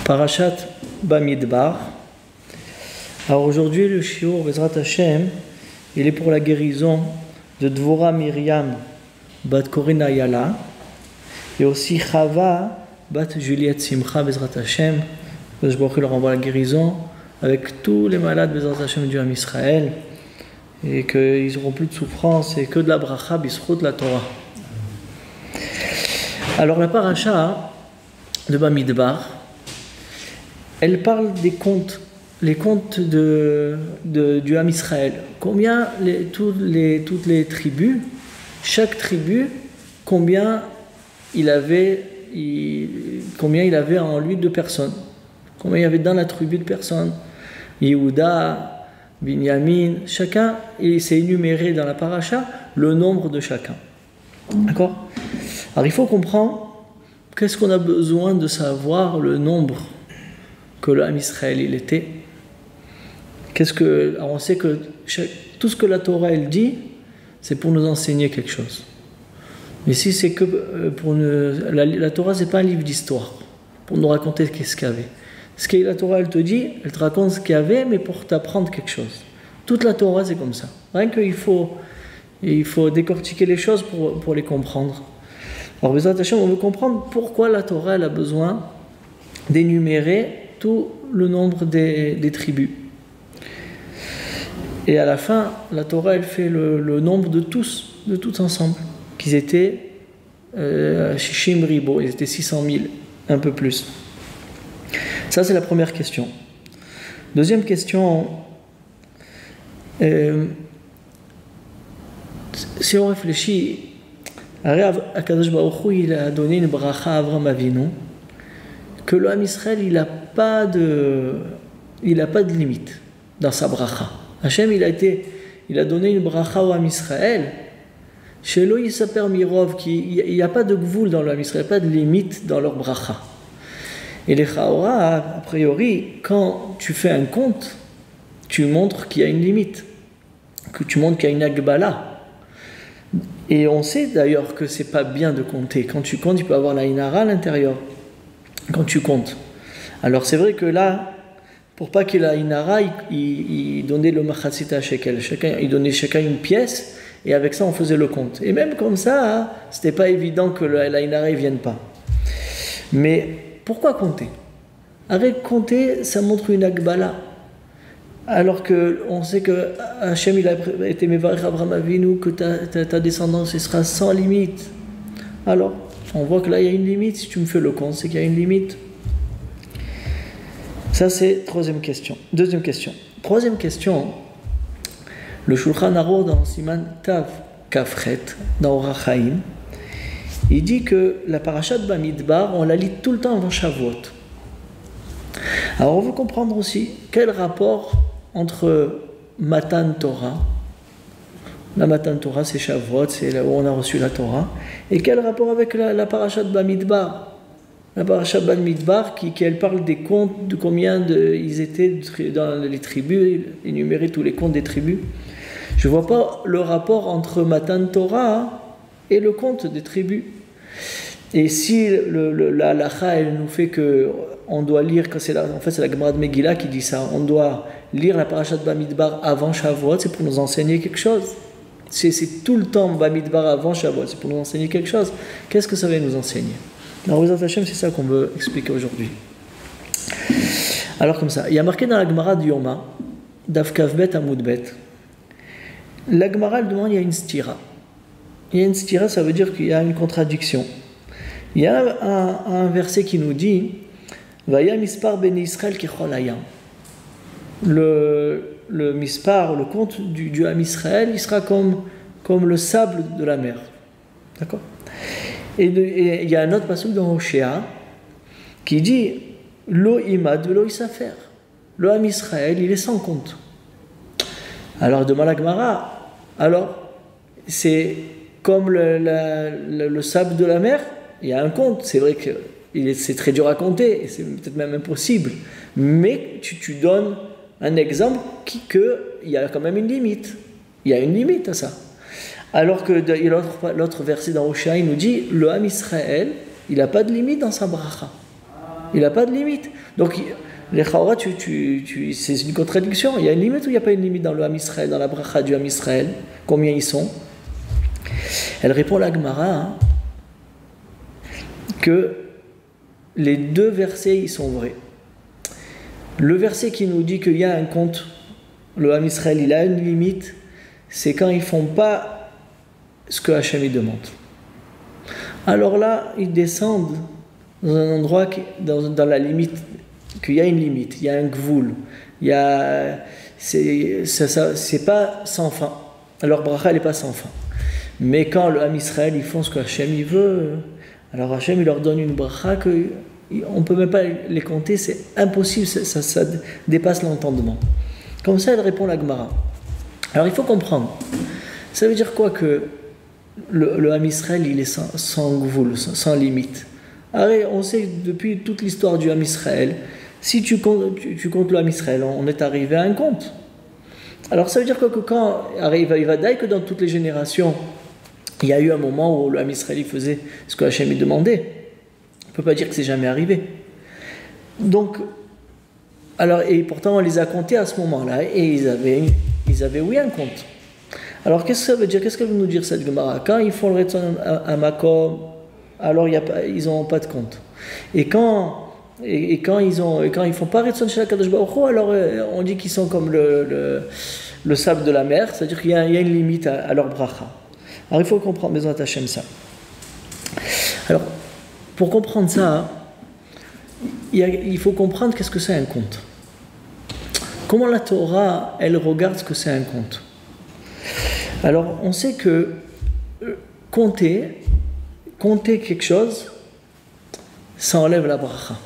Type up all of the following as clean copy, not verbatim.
Parashat Bamidbar. Alors aujourd'hui, le shiur Bezrat Hashem, il est pour la guérison de Dvorah Miriam bat Corinne Ayala et aussi Chava bat Juliette Simcha Bezrat Hashem. Je leur envoie la guérison avec tous les malades Bezrat Hashem du Ham Israël et qu'ils n'auront plus de souffrance et que de la bracha bisrout la Torah. Alors la paracha de Bamidbar, elle parle des contes, les contes du Ham Israël. Combien toutes les tribus, chaque tribu, combien il avait en lui de personnes. Combien il y avait dans la tribu de personnes. Yehuda, Binyamin, chacun, et c'est énuméré dans la paracha le nombre de chacun. D'accord ? Alors il faut comprendre qu'est-ce qu'on a besoin de savoir le nombre que le Ham Israël il était. Alors on sait que tout ce que la Torah elle dit, c'est pour nous enseigner quelque chose. Mais si c'est que pour la Torah, c'est pas un livre d'histoire pour nous raconter qu'est-ce qu'il y avait. Ce que la Torah elle te dit, elle te raconte ce qu'il y avait, mais pour t'apprendre quelque chose. Toute la Torah c'est comme ça. Rien qu'il faut décortiquer les choses pour les comprendre. Alors Bezrat Hashem, on veut comprendre pourquoi la Torah elle a besoin d'énumérer tout le nombre des tribus. Et à la fin, la Torah elle fait le nombre de tous ensemble, qu'ils étaient Shishim Ribo, ils étaient 600 000, un peu plus. Ça c'est la première question. Deuxième question, si on réfléchit, Akadosh Baruch Hu, il a donné une bracha à Avraham Avinu, que le Ham Israël, il n'a pas de limite dans sa bracha. Hachem, il a donné une bracha au Ham Israël, chez Lo Yisaper Mirov, il n'y a pas de gvoul dans le Ham Israël, pas de limite dans leur bracha. Et les Chaora, a priori, quand tu fais un compte, tu montres qu'il y a une limite, que tu montres qu'il y a une agbala. Et on sait d'ailleurs que c'est pas bien de compter. Quand tu comptes, il peut y avoir la inara à l'intérieur. Quand tu comptes. Alors c'est vrai que là, pour pas qu'il y ait la inara, il donnait le machatzita shekel. Il donnait chacun une pièce, et avec ça on faisait le compte. Et même comme ça, c'était pas évident que la inara ne vienne pas. Mais pourquoi compter? Avec compter, ça montre une agbala. Alors qu'on sait que Hachem il a été Mevarech Avraham Avinu, que ta descendance sera sans limite. Alors, on voit que là il y a une limite. Si tu me fais le compte, c'est qu'il y a une limite. Ça c'est troisième question. Deuxième question. Troisième question. Le Shulchan Aruch dans Siman Tav Kafret, dans Orach Chaim, il dit que la parashat Bamidbar, on la lit tout le temps avant Shavuot. Alors on veut comprendre aussi quel rapport entre Matan Torah, la Matan Torah c'est Shavuot, c'est là où on a reçu la Torah, et quel rapport avec la parashat Bamidbar. La parashat Bamidbar qui elle parle des comptes, de combien ils étaient dans les tribus, énumérer tous les comptes des tribus. Je ne vois pas le rapport entre Matan Torah et le compte des tribus. Et si la halacha elle nous fait que on doit lire, c'est la Gemara de Megillah qui dit ça, on doit lire la parashat Bamidbar avant Shavuot, c'est pour nous enseigner quelque chose. C'est tout le temps Bamidbar avant Shavuot, c'est pour nous enseigner quelque chose. Qu'est-ce que ça va nous enseigner? Alors Bezrat Hashem, c'est ça qu'on veut expliquer aujourd'hui. Alors comme ça, il y a marqué dans la Gemara de Yoma, Daf Kavbet Amoudbet, la Gemara elle demande, il y a une stira. Il y a une stira, ça veut dire qu'il y a une contradiction. Il y a un verset qui nous dit Vaya mispar ben Israël kechol hayam. Le mispar, le compte du Ham Israël, il sera comme le sable de la mer. D'accord? Et il y a un autre passage dans Hoshea qui dit Lo imad velo isafer. Le Ham Israël, il est sans compte. Alors demande la Gemara, alors c'est comme le sable de la mer. Il y a un compte, c'est vrai que c'est très dur à compter, et c'est peut-être même impossible, mais tu donnes un exemple qu'il y a quand même une limite. Il y a une limite à ça. Alors que l'autre verset dans Hoshea, il nous dit, le Ham Israël, il n'a pas de limite dans sa bracha. Il n'a pas de limite. Donc, les Chaora, c'est une contradiction. Il y a une limite ou il n'y a pas une limite dans le Ham Israël, dans la bracha du Ham Israël? Combien ils sont? Elle répond à la Gemara que les deux versets, ils sont vrais. Le verset qui nous dit qu'il y a un compte, le Ham Israël, il a une limite, c'est quand ils ne font pas ce que Hachem demande. Alors là, ils descendent dans un endroit, dans la limite, qu'il y a une limite, il y a un gvoul, c'est pas sans fin. Alors bracha, elle n'est pas sans fin. Mais quand le Ham Israël, ils font ce que Hachem il veut, alors Hachem, il leur donne une bracha qu'on ne peut même pas les compter, c'est impossible, ça dépasse l'entendement. Comme ça, elle répond la Gemara. Alors il faut comprendre. Ça veut dire quoi que le Ham Israël, il est sans gvoul, sans limite. Alors, on sait depuis toute l'histoire du Ham Israël, si tu comptes le Ham Israël, on est arrivé à un compte. Alors ça veut dire quoi que quand il va dire que dans toutes les générations, il y a eu un moment où le Ham Israël il faisait ce que Hachem lui demandait. On ne peut pas dire que c'est jamais arrivé. Donc, alors, et pourtant on les a comptés à ce moment-là, et ils avaient oui un compte. Alors qu'est-ce que ça veut dire? Qu'est-ce qu'elle veut nous dire cette Gemara? Quand ils font le Retzon à Makom, alors ils n'ont pas de compte. Et quand ils font pas Retzon chez la Kadosh Baruch Hu, alors on dit qu'ils sont comme le sable de la mer, c'est-à-dire qu'il y a une limite à leur bracha. Alors il faut comprendre, Bezrat Hashem, ça. Alors, pour comprendre ça, il faut comprendre qu'est-ce que c'est un compte. Comment la Torah, elle regarde ce que c'est un compte. Alors, on sait que compter quelque chose, ça enlève la bracha.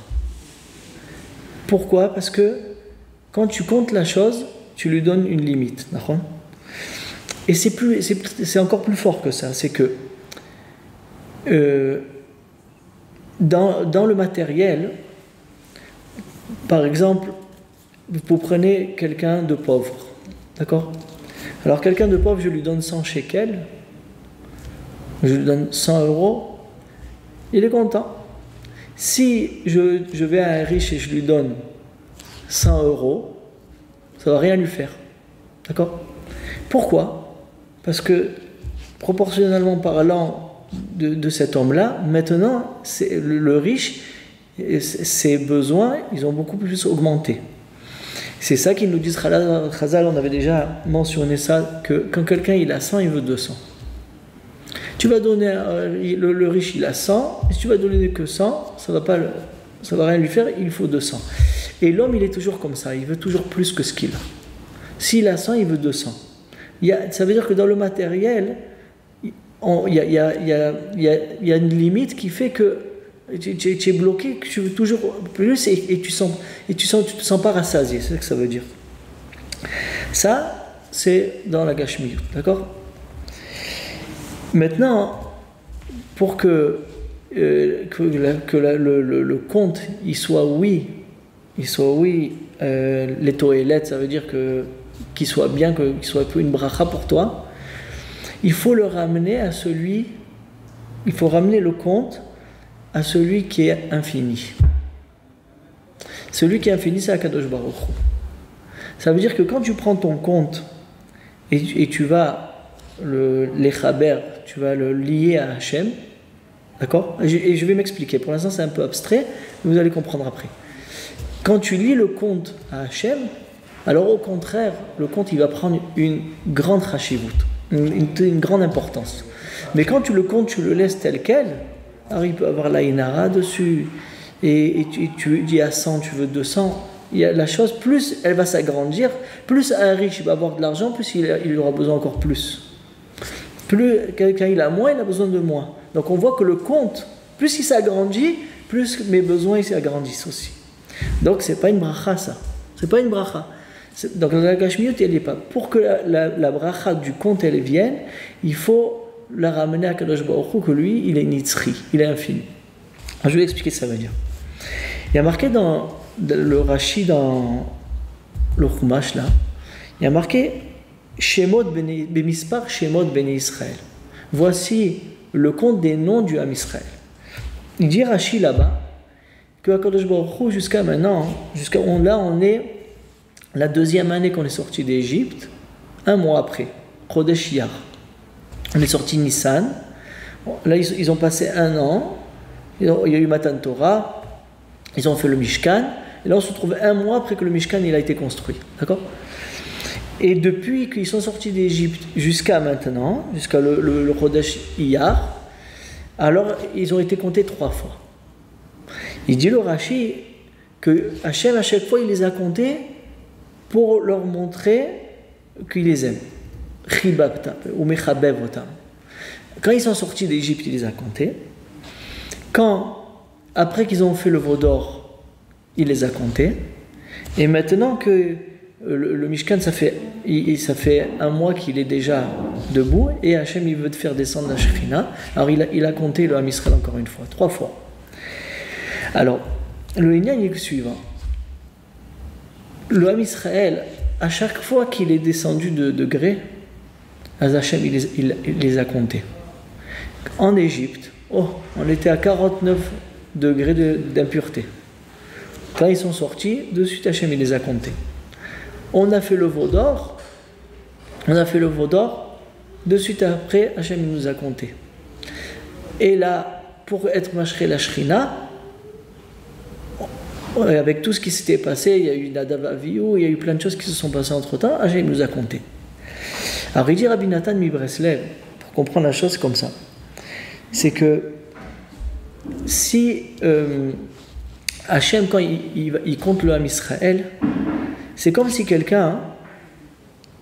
Pourquoi? Parce que quand tu comptes la chose, tu lui donnes une limite. D'accord? Et c'est encore plus fort que ça. C'est que dans le matériel, par exemple, vous prenez quelqu'un de pauvre. D'accord? Alors quelqu'un de pauvre, je lui donne 100 shekels, je lui donne 100 euros, il est content. Si je vais à un riche et je lui donne 100 euros, ça ne va rien lui faire. D'accord? Pourquoi? Parce que, proportionnellement parlant de cet homme-là, maintenant, le riche, ses besoins, ils ont beaucoup plus augmenté. C'est ça qu'ils nous disent, Chazal, on avait déjà mentionné ça, que quand quelqu'un il a 100, il veut 200. Tu vas donner, le riche il a 100, et si tu vas donner que 100, ça va rien lui faire, il faut 200. Et l'homme il est toujours comme ça, il veut toujours plus que ce qu'il a. S'il a 100, il veut 200. Ça veut dire que dans le matériel, il y a une limite qui fait que tu es bloqué, que tu veux toujours plus et tu te sens pas rassasié, c'est ce que ça veut dire. Ça, c'est dans la Gashmiyut, d'accord? Maintenant, pour que le compte il soit oui, les toilettes, ça veut dire qu'il soit bien, qu'il soit une bracha pour toi, il faut le ramener à il faut ramener le compte à celui qui est infini. Celui qui est infini, c'est Akadosh Baruch Hu. Ça veut dire que quand tu prends ton compte et tu vas l'échaber, tu vas le lier à Hachem, d'accord? Et je vais m'expliquer. Pour l'instant, c'est un peu abstrait, mais vous allez comprendre après. Quand tu lis le compte à Hachem, alors au contraire, le compte, il va prendre une grande chashivut, une grande importance. Mais quand tu le comptes, tu le laisses tel quel, alors il peut avoir la inara dessus, et tu dis à 100, tu veux 200, la chose, plus elle va s'agrandir, plus un riche va avoir de l'argent, plus il aura besoin encore plus. Plus quelqu'un il a moins, il a besoin de moins. Donc on voit que le compte, plus il s'agrandit, plus mes besoins ils s'agrandissent aussi. Donc c'est pas une bracha ça. C'est pas une bracha. Donc la Gashmiyut elle n'est pas. Pour que la bracha du compte elle vienne, il faut la ramener à Kadosh Baruch Hu que lui il est nitzri, il est infini. Alors, je vais expliquer ce que ça veut dire. Il y a marqué dans le Rashi, dans le Chumash là, il y a marqué Shemot Bemispar Shemot Bene Israël. Voici le compte des noms du Ham Israël. Il dit Rashi là-bas que Akadosh Baruch Hu, jusqu'à maintenant, là on est la deuxième année qu'on est sorti d'Égypte, un mois après, Chodesh Iyar. On est sorti Nissan. Là, ils ont passé un an. Il y a eu Matan Torah. Ils ont fait le Mishkan. Et là, on se retrouve un mois après que le Mishkan il a été construit. D'accord? Et depuis qu'ils sont sortis d'Égypte jusqu'à maintenant, jusqu'à le Chodesh Iyar, alors ils ont été comptés 3 fois. Il dit le Rashi que Hachem, à chaque fois, il les a comptés pour leur montrer qu'il les aime. Ou mechabev otam. Quand ils sont sortis d'Égypte, il les a comptés. Après qu'ils ont fait le veau d'or, il les a comptés. Et maintenant que le Mishkan, ça fait un mois qu'il est déjà debout, et Hachem, il veut te faire descendre la Shekhinah. Alors il a compté le Ham Israël encore une fois, 3 fois. Alors, le Inyan est le suivant. Le Ham Israël, à chaque fois qu'il est descendu de degrés, Hachem il les a comptés. En Égypte, on était à 49 degrés d'impureté. Quand ils sont sortis, de suite Hachem il les a comptés. On a fait le veau d'or, de suite après Hachem il nous a comptés. Et là, pour être mashché la Shrina, avec tout ce qui s'était passé, il y a eu Nadav Avihu, il y a eu plein de choses qui se sont passées entre temps, Hachem il nous a comptés. Alors il dit Rabbi Nathan mi-Breslev, pour comprendre la chose comme ça, c'est que si Hachem, quand il compte le Ham Israël, c'est comme si quelqu'un,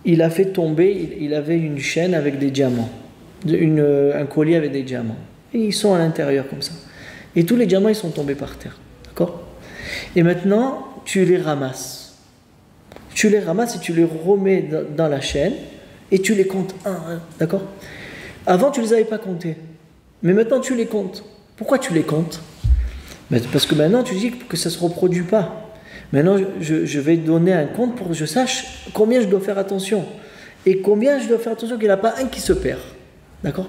il a fait tomber, il avait une chaîne avec des diamants, un collier avec des diamants, et ils sont à l'intérieur comme ça. Et tous les diamants, ils sont tombés par terre, d'accord? Et maintenant, tu les ramasses. Tu les ramasses et tu les remets dans la chaîne, et tu les comptes un, d'accord? Avant, tu ne les avais pas comptés. Mais maintenant, tu les comptes. Pourquoi tu les comptes? Parce que maintenant, tu dis que ça ne se reproduit pas. Maintenant, je vais donner un compte pour que je sache combien je dois faire attention. Et combien je dois faire attention qu'il n'y en a pas un qui se perd. D'accord?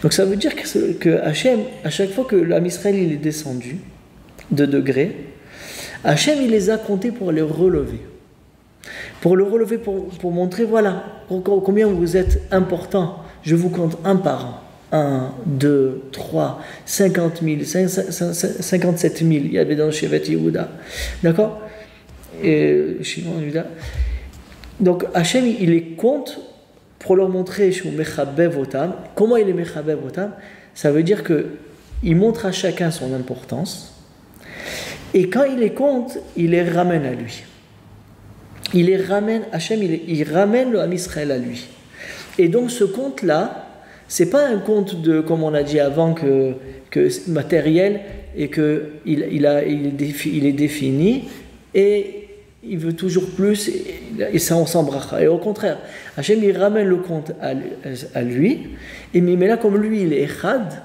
Donc ça veut dire que Hachem, à chaque fois que l'Am Israël il est descendu de degrés, Hachem il les a comptés pour les relever. Pour le relever, pour montrer, voilà, combien vous êtes important. Je vous compte un par an. 1, 2, 3, 50 000, 57 000, il y avait dans Shevet Yehuda. D'accord? Et Shimon Yehuda. Donc Hachem, il les compte pour leur montrer comment il est Mechabev Otam. Ça veut dire qu'il montre à chacun son importance. Et quand il les compte, il les ramène à lui. Il les ramène, Hachem, il ramène le Ham Israël à lui. Et donc ce compte-là, c'est pas un compte comme on a dit avant, que matériel et qu'il est défini et il veut toujours plus et ça on s'embrasse. Et au contraire, Hachem il ramène le compte à lui et mais là comme lui il est Echad,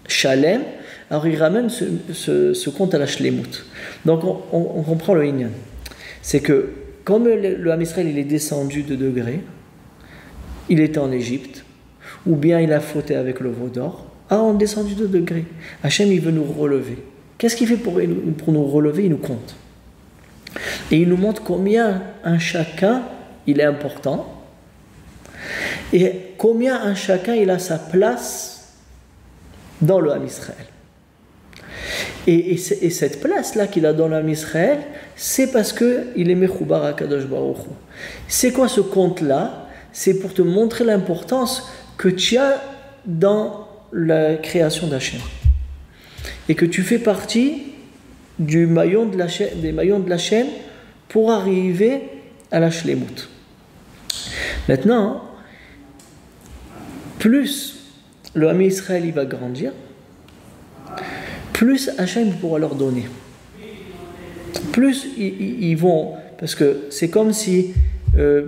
Shalem, alors il ramène ce compte à la Shlemut. Donc on comprend le Inyan. C'est que comme le Ham Israël il est descendu de degrés, il était en Égypte, ou bien il a fauté avec le veau d'or, on est descendu de degrés. Hachem il veut nous relever. Qu'est-ce qu'il fait pour nous relever? Il nous compte. Et il nous montre combien un chacun il est important et combien un chacun il a sa place dans le Ham Israël. Et cette place-là qu'il a dans le Ham Israël, c'est parce qu'il est Mechoubar HaKadosh Baruch Hu. C'est quoi ce compte-là? C'est pour te montrer l'importance que tu as dans la création d'Hachem. Et que tu fais partie des maillons de la chaîne pour arriver à la Shlemut. Maintenant, plus le Ham Israël il va grandir, plus Hachem pourra leur donner. Plus ils vont, parce que c'est comme si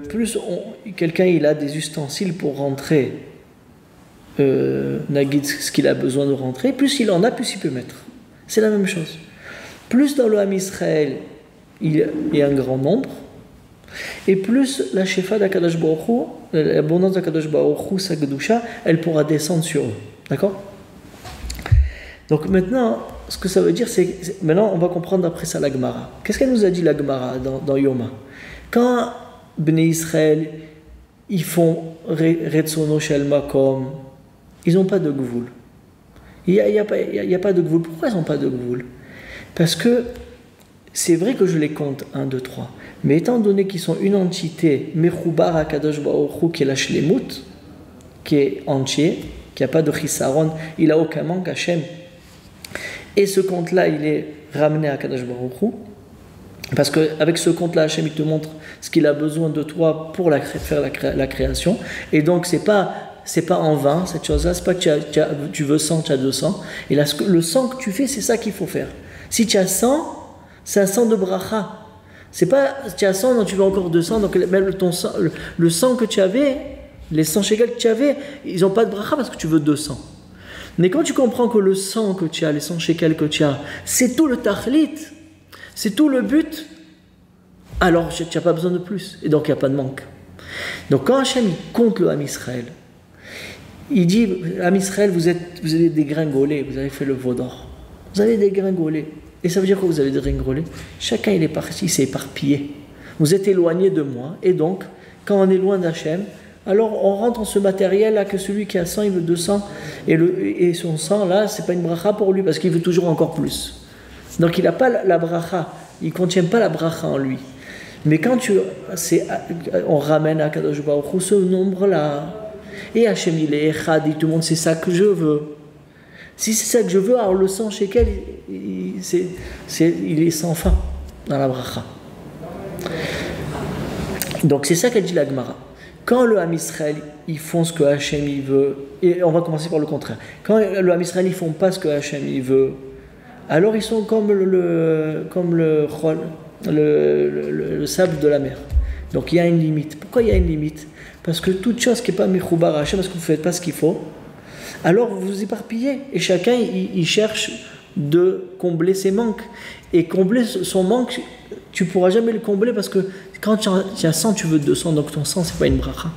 plus quelqu'un il a des ustensiles pour rentrer Nagid, ce qu'il a besoin de rentrer, plus il en a, plus il peut mettre. C'est la même chose. Plus dans le Ham Israël il y a un grand nombre, et plus la Shefa d'Akadosh Baruch Hu, l'abondance d'Akadosh Baruch Hu, sa Kedusha, elle pourra descendre sur eux. D'accord? Donc maintenant, ce que ça veut dire, maintenant on va comprendre après ça la Gemara. Qu'est-ce qu'elle nous a dit la Gemara dans Yoma? Quand Bnei Israël, ils font Retsono Shel Makom, ils n'ont pas de Gvoul. Il n'y a pas de Gvoul. Pourquoi ils n'ont pas de Gvoul? Parce que c'est vrai que je les compte 1, 2, 3. Mais étant donné qu'ils sont une entité, Mechoubar HaKadosh Baruch Hu, qui est la Shlemut, qui est entier, qui n'a pas de Chisaron, il n'a aucun manque, Hachem. Et ce compte-là, il est ramené à Kadosh Baruch Hu, parce qu'avec ce compte-là, Hachem, il te montre ce qu'il a besoin de toi pour faire la création. Et donc, c'est pas en vain, cette chose-là. C'est pas que tu veux 100, tu as 200. Et là, le 100 que tu fais, c'est ça qu'il faut faire. Si tu as 100, c'est un 100 de bracha. C'est pas, tu as 100, donc tu veux encore 200. Donc, même le 100 que tu avais, les 100 shekels que tu avais, ils n'ont pas de bracha parce que tu veux 200. Mais quand tu comprends que le 100 que tu as, les 100 shekels que tu as, c'est tout le tachlit, c'est tout le but, alors tu n'as pas besoin de plus. Et donc il n'y a pas de manque. Donc quand Hachem il compte le Ham Israël, il dit, Ham Israël, vous avez dégringolé, vous avez fait le veau d'or. Vous avez dégringolé. Et ça veut dire quoi vous avez dégringolé? Chacun il est parti, il s'est éparpillé. Vous êtes éloigné de moi. Et donc, quand on est loin d'Hachem, alors on rentre dans ce matériel-là que celui qui a 100, il veut 200, et son 100, là, c'est pas une bracha pour lui, parce qu'il veut toujours encore plus. Donc il n'a pas la bracha, il ne contient pas la bracha en lui. Mais quand on ramène à Kadosh Baruch Hu ce nombre-là, et Hachem il est Echad, il te montre c'est ça que je veux. Si c'est ça que je veux, alors le 100 shekel, il est sans fin dans la bracha. Donc c'est ça qu'elle dit la Gemara. Quand le Ham Israël, ils font ce que Hachem il veut, et on va commencer par le contraire. Quand le Ham Israël, ils font pas ce que Hachem il veut, alors ils sont comme le sable de la mer. Donc il y a une limite. Pourquoi il y a une limite? Parce que toute chose qui n'est pas Mechoubar Hachem, parce que vous ne faites pas ce qu'il faut, alors vous vous éparpillez. Et chacun, il cherche de combler ses manques. Et combler son manque, tu ne pourras jamais le combler parce que quand tu as 100, tu veux 200, donc ton 100, ce n'est pas une bracha.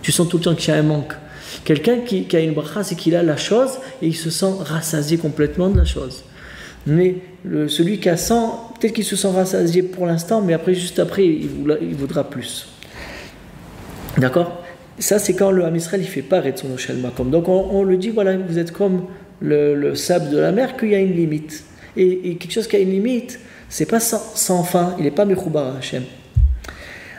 Tu sens tout le temps qu'il y a un manque. Quelqu'un qui a une bracha, c'est qu'il a la chose et il se sent rassasié complètement de la chose. Mais celui qui a 100, peut-être qu'il se sent rassasié pour l'instant, mais après, juste après, il voudra plus. D'accord? Ça, c'est quand le Ham Israël il ne fait pas Retsono Shel Makom. Donc on le dit, voilà, vous êtes comme le sable de la mer, qu'il y a une limite. Et quelque chose qui a une limite, c'est pas sans fin, il n'est pas Mechoubar Hachem.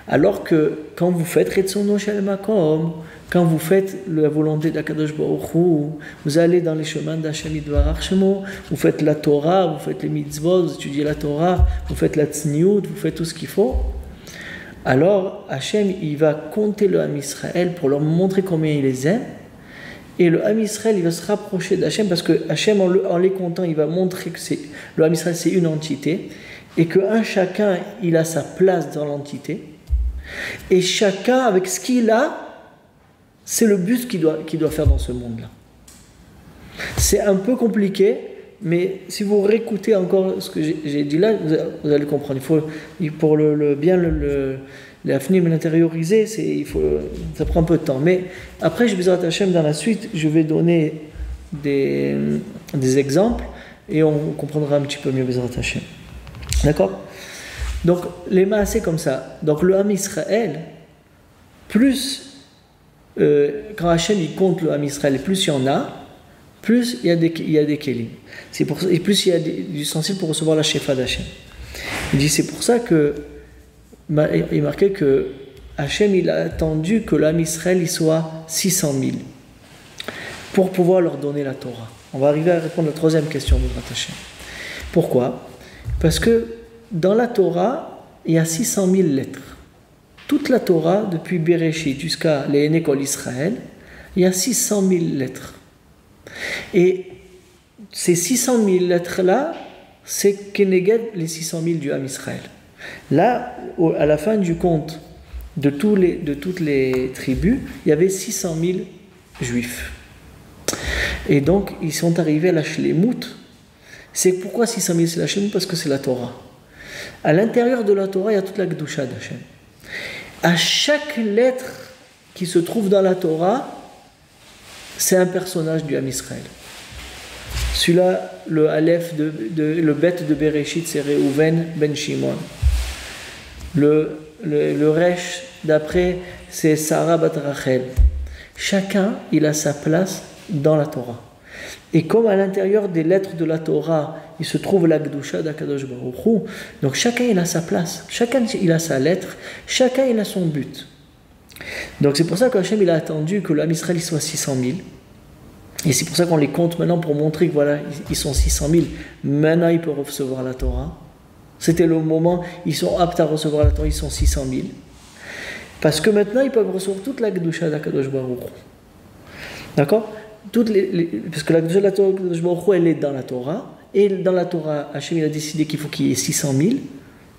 Alors que quand vous faites Retsono Shel Makom, quand vous faites la volonté d'Akadosh Baruch Hu, vous allez dans les chemins d'Hachem Yitbarach Shemo, vous faites la Torah, vous faites les mitzvot, vous étudiez la Torah, vous faites la tzniut, vous faites tout ce qu'il faut, alors Hachem il va compter le Ham Israël pour leur montrer combien il les aime. Et le Ham Israël, il va se rapprocher d'Hachem parce que Hachem, en les comptant, il va montrer que le Ham Israël, c'est une entité et qu'un chacun, il a sa place dans l'entité. Et chacun, avec ce qu'il a, c'est le but qu'il doit faire dans ce monde-là. C'est un peu compliqué, mais si vous réécoutez encore ce que j'ai dit là, vous allez comprendre. Pour l'afnim, l'intérioriser, ça prend un peu de temps. Mais après, je vais Hachem dans la suite, je vais donner des exemples et on comprendra un petit peu mieux Bezrat Hachem. D'accord? Donc, les maas, c'est comme ça. Donc, le Ham Israël, plus quand Hachem il compte le Ham Israël, plus il y en a, plus il y a des kelim. Et plus il y a du sensible pour recevoir la shefa d'Hachem. Il dit c'est pour ça que il marquait que Hachem il a attendu que l'Am Israël il soit 600 000 pour pouvoir leur donner la Torah. On va arriver à répondre à la troisième question de Hachem. Pourquoi? Parce que dans la Torah il y a 600 000 lettres. Toute la Torah, depuis Bereshit jusqu'à l'Énékol Israël, il y a 600 000 lettres. Et ces 600 000 lettres-là, c'est Keneged les 600 000 du Ham Israël. Là, à la fin du compte de toutes les tribus, il y avait 600 000 juifs. Et donc, ils sont arrivés à la Shlemut. C'est pourquoi 600 000 c'est la Shlemut? Parce que c'est la Torah. À l'intérieur de la Torah, il y a toute la Kedusha d'Hachem. À chaque lettre qui se trouve dans la Torah, c'est un personnage du Ham Israël. Celui-là, le Aleph, le Bet de Bereshit, c'est Reuven ben Shimon. Le Resh d'après, c'est Sarah bat Rachel. Chacun, il a sa place dans la Torah. Et comme à l'intérieur des lettres de la Torah, il se trouve la Gdusha d'Akadosh Baruch Hu, donc chacun, il a sa place. Chacun, il a sa lettre. Chacun, il a son but. Donc c'est pour ça qu'Hachem, il a attendu que l'âme Israël soit 600 000. Et c'est pour ça qu'on les compte maintenant pour montrer que voilà, ils sont 600 000. Maintenant, ils peuvent recevoir la Torah. C'était le moment, ils sont aptes à recevoir la Torah, ils sont 600 000. Parce que maintenant, ils peuvent recevoir toute la Gdusha d'Akadosh Baruch Hu. D'accord? Parce que la Gdusha d'Akadosh Baruch Hu, elle est dans la Torah. Et dans la Torah, Hachem, il a décidé qu'il faut qu'il y ait 600 000.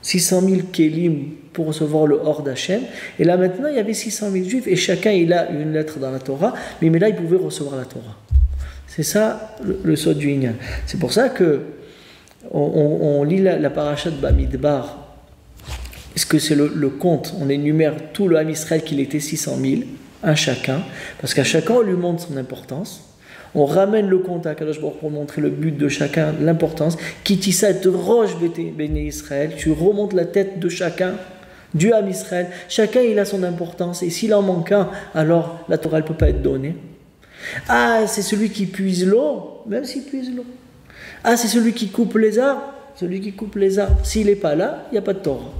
600 000 kélim pour recevoir le hors d'Hachem. Et là, maintenant, il y avait 600 000 juifs. Et chacun, il a une lettre dans la Torah. Mais là, il pouvait recevoir la Torah. C'est ça, le sod du Inyan. C'est pour ça que on lit la paracha de Bamidbar. Est-ce que c'est le compte? On énumère tout le Ham Israël qu'il était 600 000, un chacun, parce qu'à chacun on lui montre son importance. On ramène le compte à Kadosh Baruch pour montrer le but de chacun, l'importance. Kitissa te roche béné Israël, tu remontes la tête de chacun, du Ham Israël. Chacun il a son importance, et s'il en manque un, alors la Torah ne peut pas être donnée. Ah, c'est celui qui puise l'eau, même s'il puise l'eau. Ah, c'est celui qui coupe les arbres, celui qui coupe les arbres. S'il n'est pas là, il n'y a pas de Torah.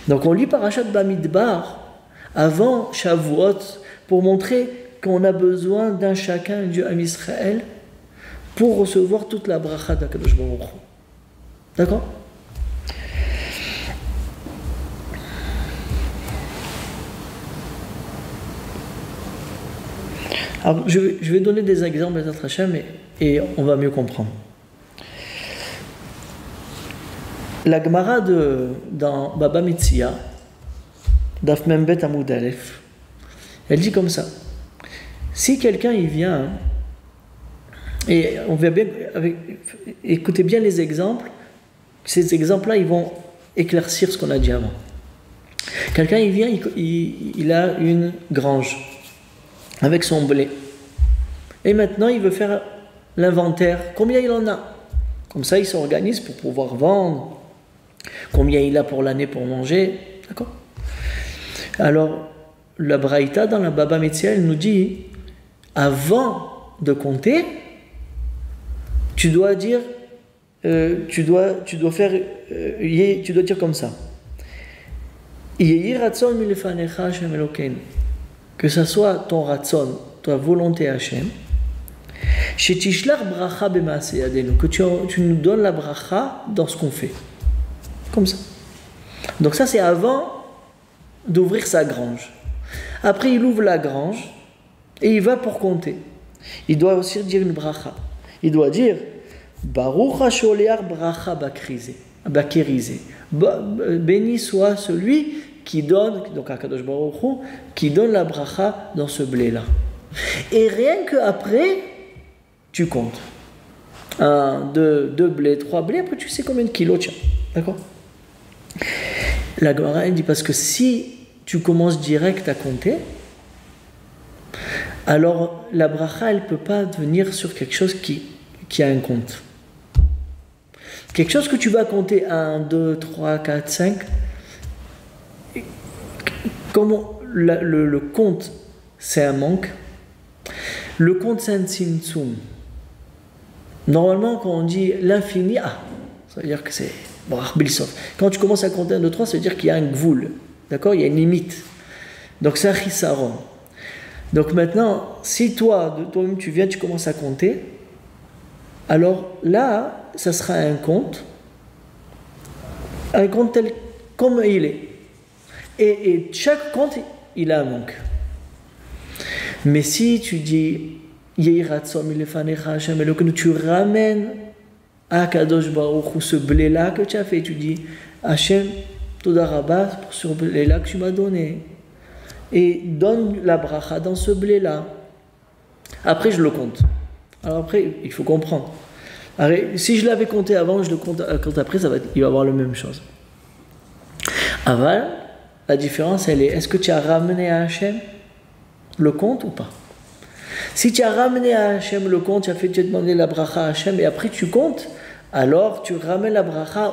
Donc on lit Parashat Bamidbar avant Shavuot pour montrer qu'on a besoin d'un chacun du Ham Israël pour recevoir toute la bracha d'Akadosh Baruch Hu. D'accord? Alors, je vais donner des exemples et on va mieux comprendre. La Gemara dans Baba Metzia, Daf Membet Amoud Aleph, elle dit comme ça. Si quelqu'un il vient, et on va bien, écoutez bien les exemples, ces exemples-là ils vont éclaircir ce qu'on a dit avant. Quelqu'un il vient, il a une grange avec son blé. Et maintenant, il veut faire l'inventaire. Combien il en a? Comme ça, il s'organise pour pouvoir vendre. Combien il a pour l'année pour manger. D'accord? Alors, la Braïta, dans la Baba Metzia, elle nous dit, avant de compter, tu dois dire, tu dois dire comme ça. Que ça soit ton ratson, ta volonté Hachem, que tu nous donnes la bracha dans ce qu'on fait. Comme ça. Donc ça c'est avant d'ouvrir sa grange. Après il ouvre la grange et il va pour compter. Il doit aussi dire une bracha. Il doit dire Baruch HaSholeach bracha bakerizé. Béni soit celui qui donne, donc Akadosh Baruch Hu, qui donne la bracha dans ce blé-là. Et rien qu'après, tu comptes. 1, 2 blés, 3 blés, après tu sais combien de kilos tu as. D'accord? La Gemara elle dit parce que si tu commences direct à compter, alors la bracha elle ne peut pas venir sur quelque chose qui a un compte. Quelque chose que tu vas compter 1, 2, 3, 4, 5. Comme le compte, c'est un manque, le compte c'est un tzimtzum. Normalement, quand on dit l'infini, ça veut dire que c'est quand tu commences à compter 1, 2, 3, ça veut dire qu'il y a un gvoul, d'accord? Il y a une limite. Donc c'est un chisaron. Donc maintenant, si toi-même tu viens, tu commences à compter, alors là, ça sera un compte tel comme il est. Et chaque compte, il a un manque. Mais si tu dis tu ramènes à Kadosh Baruch Hu ce blé-là que tu as fait, tu dis Hachem, Toda Rabba pour ce blé-là que tu m'as donné. Et donne la bracha dans ce blé-là. Après, je le compte. Alors après, il faut comprendre. Alors, si je l'avais compté avant, je le compte après, il va avoir la même chose. Aval, la différence, elle est, est-ce que tu as ramené à Hachem le compte ou pas? Si tu as ramené à Hachem le compte, tu as demandé la bracha à Hachem et après tu comptes, alors tu ramènes la bracha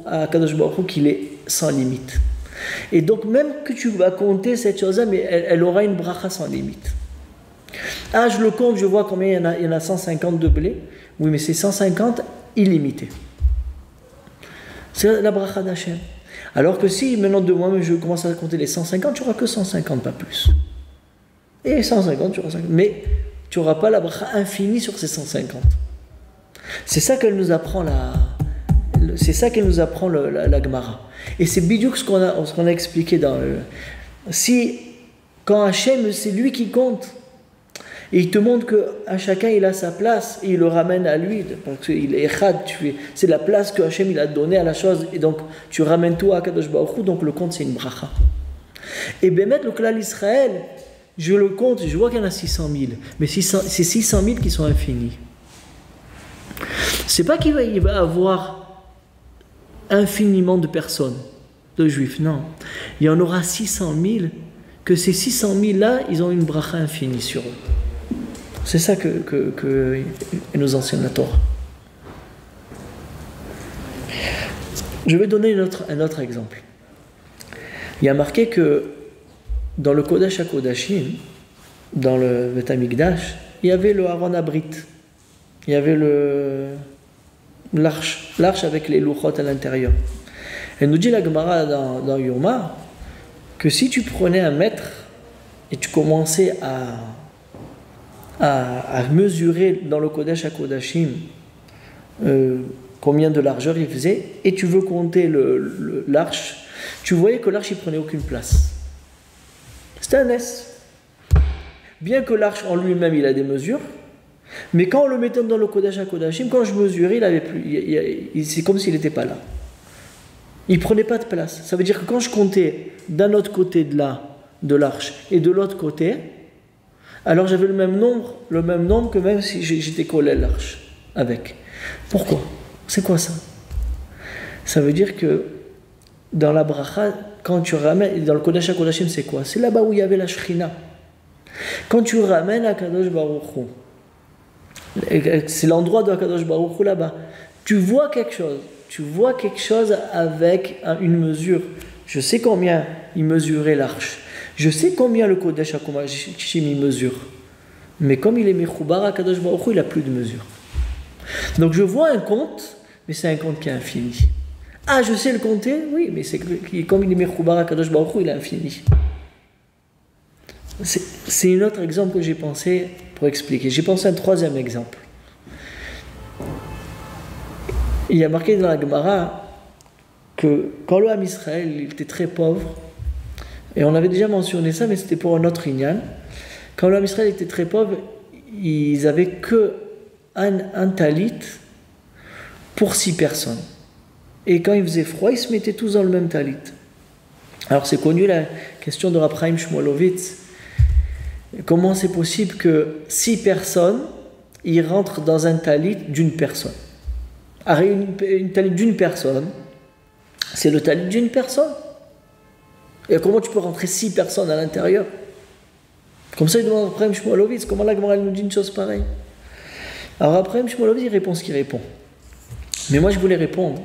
à Kadosh Baruch Hu qu'il est sans limite. Et donc même que tu vas compter cette chose-là, mais elle aura une bracha sans limite. Ah, je le compte, je vois combien il y en a 150 de blé. Oui, mais c'est 150 illimité. C'est la bracha d'Hachem. Alors que si maintenant de moi-même je commence à compter les 150, tu n'auras que 150, pas plus. Et 150, tu auras 50. Mais tu n'auras pas la bracha infinie sur ces 150. C'est ça qu'elle nous apprend la Gemara. Et c'est bidiouk ce qu'on a expliqué dans le... Si, quand Hachem, c'est lui qui compte, et il te montre qu'à chacun il a sa place, et il le ramène à lui, parce qu'il est echad, c'est la place que Hachem il a donnée à la chose, et donc tu ramènes tout à Kadosh Baruch Hu, donc le compte c'est une bracha. Et bien mettre le klal Israël, je le compte, je vois qu'il y en a 600 000, mais c'est 600 000 qui sont infinis. C'est pas qu'il va avoir infiniment de personnes, de juifs, non. Il y en aura 600 000, que ces 600 000 là, ils ont une bracha infinie sur eux. C'est ça que nous enseigne la Torah. Je vais donner un autre exemple. Il y a marqué que dans le Kodesh HaKodashim, dans le Bet HaMikdash, il y avait le Aron Abrit. Il y avait l'arche avec les louchot à l'intérieur. Elle nous dit la Gemara dans Yoma que si tu prenais un mètre et tu commençais à mesurer dans le Kodesh HaKodashim combien de largeur il faisait, et tu veux compter l'arche, tu voyais que l'arche il prenait aucune place. C'était un S. Bien que l'arche en lui-même il a des mesures, mais quand on le mettait dans le Kodesh HaKodashim, quand je mesurais, c'est comme s'il n'était pas là. Il ne prenait pas de place. Ça veut dire que quand je comptais d'un autre côté de l'arche et de l'autre côté, alors j'avais le même nombre que même si j'étais collé à l'arche avec. Pourquoi? C'est quoi ça? Ça veut dire que dans la bracha, quand tu ramènes, dans le Kodesh HaKodashim, c'est quoi? C'est là-bas où il y avait la Shechina. Quand tu ramènes à Kadosh Baruch Hu, c'est l'endroit de Kadosh Baruch Hu là-bas, tu vois quelque chose avec une mesure. Je sais combien il mesurait l'arche. Je sais combien le Kodesh HaKodashim il mesure. Mais comme il est Mechoubar à Kadosh Baruch Hu, il n'a plus de mesure. Donc je vois un compte, mais c'est un compte qui est infini. Ah, je sais le compter? Oui, mais comme il est Mechoubar à Kadosh Baruch Hu, il est infini. C'est un autre exemple que j'ai pensé pour expliquer. J'ai pensé à un troisième exemple. Il y a marqué dans la Gemara que quand le Ham Israël il était très pauvre, et on avait déjà mentionné ça, mais c'était pour un autre inyan, quand le Ham Israël était très pauvre, ils n'avaient que un talit pour 6 personnes. Et quand il faisait froid, ils se mettaient tous dans le même talit. Alors c'est connu la question de Rav Chaim Shmulevitz. Comment c'est possible que 6 personnes ils rentrent dans un talit d'une personne? Alors, une talit d'une personne, c'est le talit d'une personne. Et comment tu peux rentrer 6 personnes à l'intérieur? Comme ça, il demande Rav Chaim Shmulevitz, comment la Gemara nous dit une chose pareille? Alors Rav Chaim Shmulevitz, il répond ce qu'il répond. Mais moi, je voulais répondre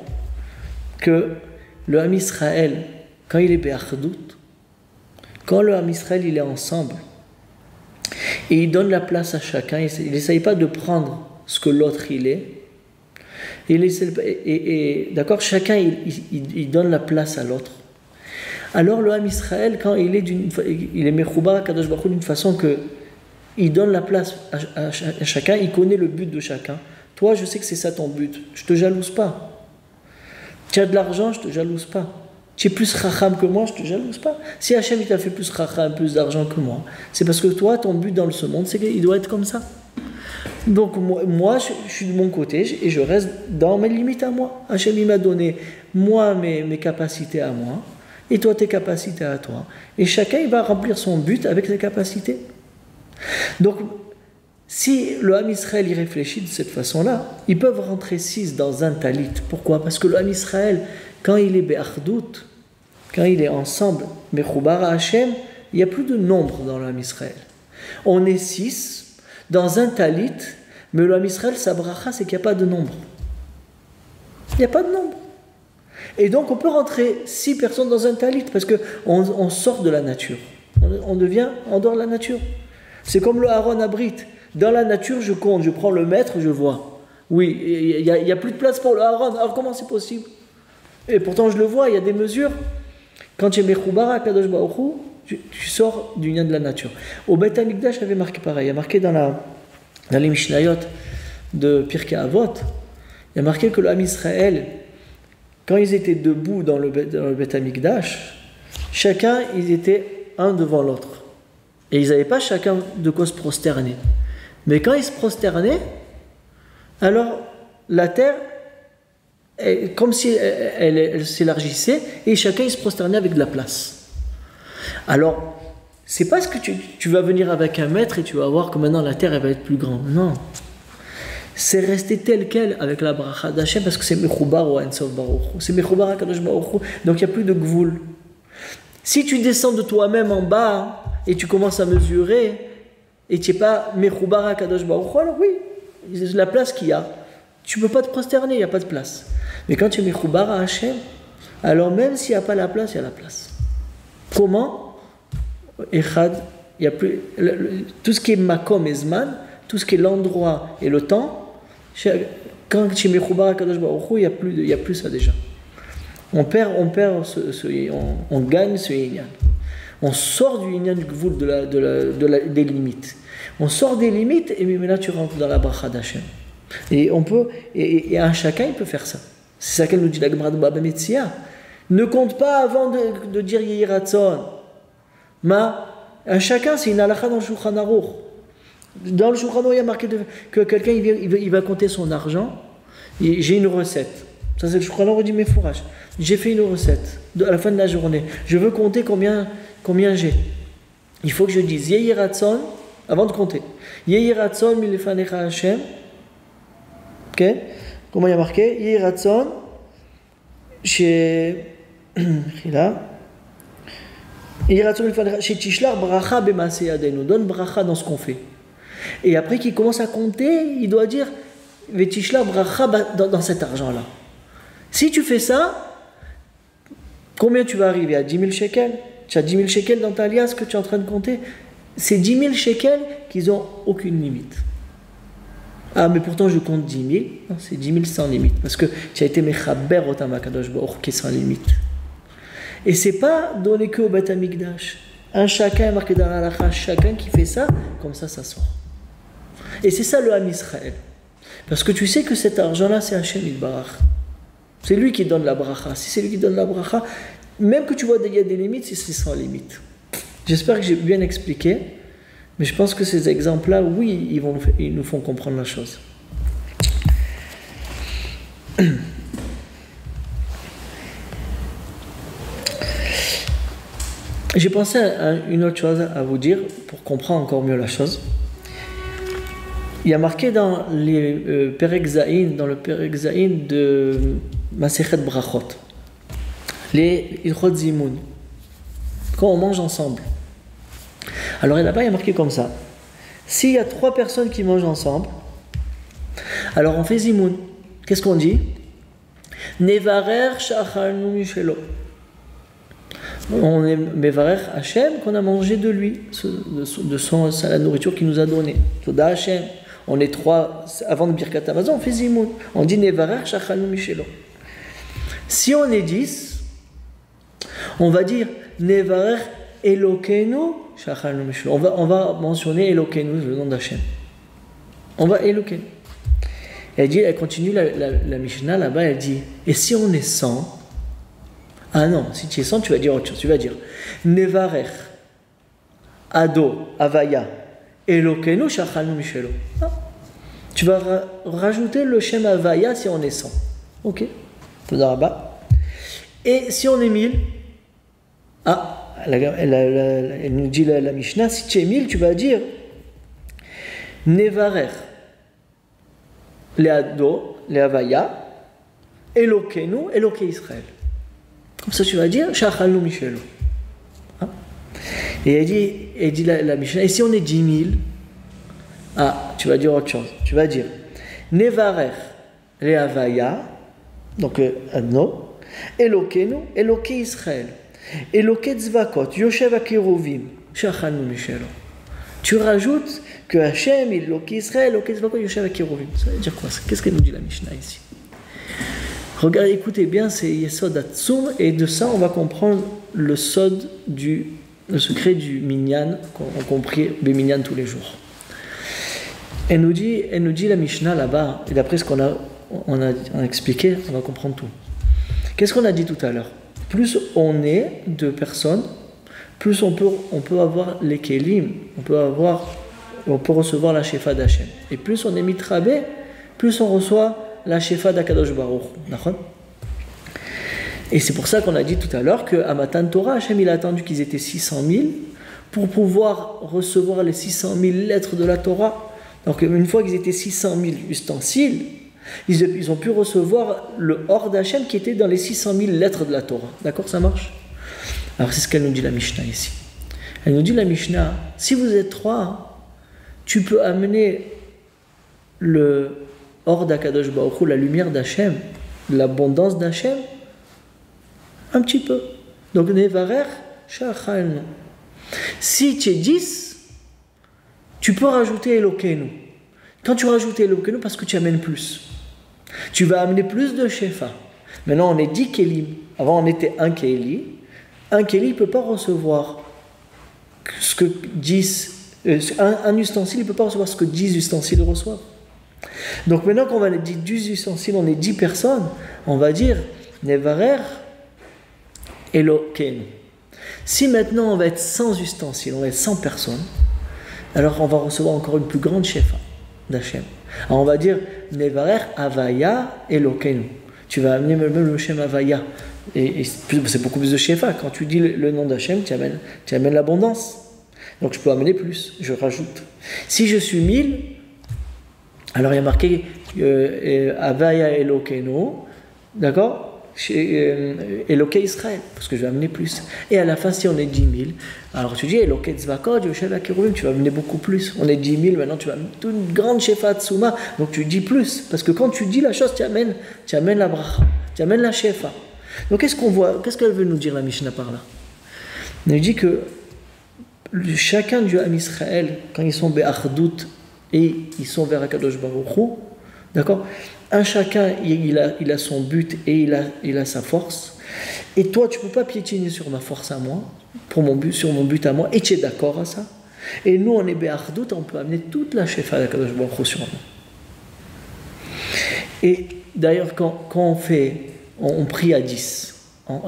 que le Ham Israël, quand il est Be'achdout, quand le Ham Israël il est ensemble, et il donne la place à chacun, il n'essaye pas de prendre ce que l'autre il est, d'accord, chacun il donne la place à l'autre. Alors le Ham Israël, quand il est Mechoubar à Kadosh Baruch Hu d'une façon que il donne la place à chacun, il connaît le but de chacun. Toi, je sais que c'est ça ton but, je te jalouse pas. Tu as de l'argent, je te jalouse pas. Tu es plus racham que moi, je te jalouse pas. Si Hachem il t'a fait plus racham, plus d'argent que moi, c'est parce que toi, ton but dans ce monde, c'est qu'il doit être comme ça. Donc moi je suis de mon côté et je reste dans mes limites à moi. Hachem il m'a donné moi mes capacités à moi et toi tes capacités à toi. Et chacun il va remplir son but avec ses capacités. Donc si le Ham Israël y réfléchit de cette façon-là, ils peuvent rentrer 6 dans un talit. Pourquoi? Parce que le Ham Israël, quand il est Be'achdout, quand il est ensemble, Mechoubar à Hachem, il n'y a plus de nombre dans le Ham Israël. On est 6, dans un talit, mais le Ham Israël, sa bracha, c'est qu'il n'y a pas de nombre. Il n'y a pas de nombre. Et donc, on peut rentrer 6 personnes dans un talit parce qu'on sort de la nature. On devient en dehors de la nature. C'est comme le Aaron Abrit. Dans la nature, je compte, je prends le mètre, je vois. Oui, il n'y a plus de place pour le Aaron. Alors, comment c'est possible? Et pourtant, je le vois, il y a des mesures. Quand tu es Mechoubara, Kadosh Baruch Hu, tu sors du lien de la nature. Au Beth Amikdash, il y avait marqué pareil. Il y a marqué dans les Mishnayot de Pirkei Avot, il y a marqué que le Ham Israël, quand ils étaient debout dans le Beth Amikdash, chacun, ils étaient un devant l'autre. Et ils n'avaient pas chacun de quoi se prosterner. Mais quand ils se prosternaient, alors la terre, comme si elle s'élargissait, et chacun il se prosternait avec de la place. Alors, c'est pas ce que tu vas venir avec un mètre et tu vas voir que maintenant la terre elle va être plus grande. Non. C'est resté tel quel avec la bracha d'Hachem parce que c'est Mechoubar ou Ensof Baruch. C'est Mechoubar à Kadosh Baruch. Donc il n'y a plus de gvoul. Si tu descends de toi-même en bas et tu commences à mesurer et tu n'es pas Mechoubar à Kadosh Baruch, alors oui, c'est la place qu'il y a. Tu ne peux pas te prosterner, il n'y a pas de place. Mais quand tu es Mechoubar à Hachem, alors même s'il n'y a pas la place, il y a la place. Comment? Echad, il y a plus, tout ce qui est Makom et Zman, tout ce qui est l'endroit et le temps, quand tu es Mechoubar à Kadosh Baruch Hu, il n'y a plus ça déjà. On gagne ce Inyan. On sort du Inyan du Gvoul des limites. On sort des limites et mais là tu rentres dans la bracha d'Hachem. Et on peut, et un chacun il peut faire ça. C'est ça qu'elle nous dit la Gemara de Baba Metzia. Ne compte pas avant de dire Yehi Ratzon. Un chacun, c'est une halakha dans le Shulchan Aruch. Dans le Shulchan Aruch, il y a marqué que quelqu'un il va compter son argent. J'ai une recette. Ça c'est le Shulchan Aruch dit Mefourash. J'ai fait une recette à la fin de la journée. Je veux compter combien j'ai. Il faut que je dise Yehi Ratzon avant de compter. Yehi Ratzon milefanecha Hashem. Ok? Comment il y a marqué? Yehi Ratzon chez là. Yehi Ratzon milefanecha chez Tishlar bracha b'maaseh yadenu. Donne bracha dans ce qu'on fait. Et après qu'il commence à compter, il doit dire Vetishlar bracha dans cet argent-là. Si tu fais ça, combien tu vas arriver? À 10 000 shekels? Tu as 10 000 shekels dans ta liasse que tu es en train de compter? C'est 10 000 shekels qui n'ont aucune limite. Ah, mais pourtant je compte 10 000. Non, c'est 10 000 sans limite. Parce que tu as été mechaber otam hakadosh baruch qui est sans limite. Et c'est pas donné que au Beth Amikdash. Un chacun est marqué dans la halakha, chacun qui fait ça, comme ça sort. Et c'est ça le Ham Israël. Parce que tu sais que cet argent-là, c'est Hachem Yitbarach. C'est lui qui donne la bracha. Si c'est lui qui donne la bracha, même que tu vois qu'il y a des limites, c'est sans limite. J'espère que j'ai bien expliqué, mais je pense que ces exemples-là, oui, ils nous font comprendre la chose. J'ai pensé à une autre chose à vous dire pour comprendre encore mieux la chose. Il y a marqué dans les Perek Zayin, dans le Perek Zayin de Masechet Brachot, les Ilchot Zimoun, quand on mange ensemble. Alors là-bas, il y a marqué comme ça. S'il y a 3 personnes qui mangent ensemble, alors on fait Zimoun. Qu'est-ce qu'on dit? Nevarer shachalnu mishelo. On est Mevarer Hachem qu'on a mangé de lui, de la nourriture qu'il nous a donnée. Toda Hachem. On est 3, avant de Birkat Hamazon, on fait Zimoun. On dit Nevarer shachalnu mishelo. Si on est 10, on va dire Nevarer Elokenu shachalnu mishelo. On va mentionner Elokenu, le nom d'Hachem. On va Elokenu. Elle continue la Mishnah là-bas, elle dit, et si on est 100? Ah non, si tu es 100, tu vas dire autre chose. Tu vas dire Nevarer Ado Avaya Elokenu shachalnu mishelo. Tu vas rajouter le Shem Avaya si on est 100. Ok. Et si on est 1000, elle nous dit la Mishnah, si tu es 1000, tu vas dire Nevarer Leado, Leavaya, Elokenu, Eloke Israël. Comme ça, tu vas dire Shachalnu Mishelo. Et elle dit la Mishnah, et si on est 10 000, Ah, tu vas dire autre chose. Tu vas dire Nevarer le Havaya, donc Adno, Elokenu, Eloke Israël, Eloke Tzvakot, Yoshev Akerovim, Shachanu Mishelo. Tu rajoutes que Hachem, Eloke Israël, Eloke Tzvakot, Yoshev Akerovim. Ça veut dire quoi? Qu'est-ce qu'elle nous dit la Mishnah ici? Regardez, écoutez bien, c'est Yesod Atzum, et de ça on va comprendre le secret du Minyan, qu'on prie le Minyan tous les jours. Elle nous dit la Mishnah là-bas, et d'après ce qu'on a expliqué, on va comprendre tout. Qu'est-ce qu'on a dit tout à l'heure? Plus on est de personnes, plus on peut avoir les kelim, on peut recevoir la shefa d'Hachem. Et plus on est mitrabé, plus on reçoit la shefa d'Akadosh Baruch. D'accord? Et c'est pour ça qu'on a dit tout à l'heure qu'à Matan Torah, Hachem il a attendu qu'ils étaient 600 000 pour pouvoir recevoir les 600 000 lettres de la Torah. Donc une fois qu'ils étaient 600 000 ustensiles, ils ont pu recevoir le Or d'Hachem qui était dans les 600 000 lettres de la Torah. D'accord, ça marche? Alors c'est ce qu'elle nous dit la Mishnah ici. Elle nous dit la Mishnah, si vous êtes 3, tu peux amener le Or d'Akadosh Baruch Hu, la lumière d'Hachem, l'abondance d'Hachem, un petit peu. Donc Nevarer, Shachalnu. Si tu es 10, tu peux rajouter Elokenu. Quand tu rajoutes Elokenu, parce que tu amènes plus. Tu vas amener plus de Shefa. Maintenant, on est 10 Kélim. Avant, on était un Kéli. Un Kéli ne peut pas recevoir ce que 10... un ustensile ne peut pas recevoir ce que 10 ustensiles reçoivent. Donc maintenant qu'on va dire 10 ustensiles, on est 10 personnes, on va dire Nevarer Elokenu. Si maintenant on va être 100 ustensiles, on va être 100 personnes, alors on va recevoir encore une plus grande shefa d'Hachem. Alors on va dire Nevarer Havaya Elokenu. Tu vas amener même le Shem Havaya. Et c'est beaucoup plus de shefa. Quand tu dis le nom d'Hachem, tu amènes l'abondance. Donc je peux amener plus, je rajoute. Si je suis 1000, alors il y a marqué Havaya Elokenu, d'accord? Eloke Israël, parce que je vais amener plus. Et à la fin, si on est 10 000, alors tu dis Eloke Tzvakot, Yoshev Akerovim, tu vas amener beaucoup plus. On est 10 000, maintenant tu vas amener une grande shefa Tsuma, donc tu dis plus. Parce que quand tu dis la chose, tu amènes la bracha, tu amènes la shefa. Donc qu'est-ce qu'on voit? Qu'est-ce qu'elle veut nous dire la Mishnah par là? Elle nous dit que chacun du Ham Israël, quand ils sont be'achdout et ils sont vers Akadosh Baruch Hu, d'accord? Un chacun, il a son but et il a sa force. Et toi, tu ne peux pas piétiner sur ma force à moi, sur mon but à moi, et tu es d'accord à ça. Et nous, on est be'achdout, on peut amener toute la shefa d'Akadosh Baruch Hu sur nous. Et d'ailleurs, quand on prie à 10,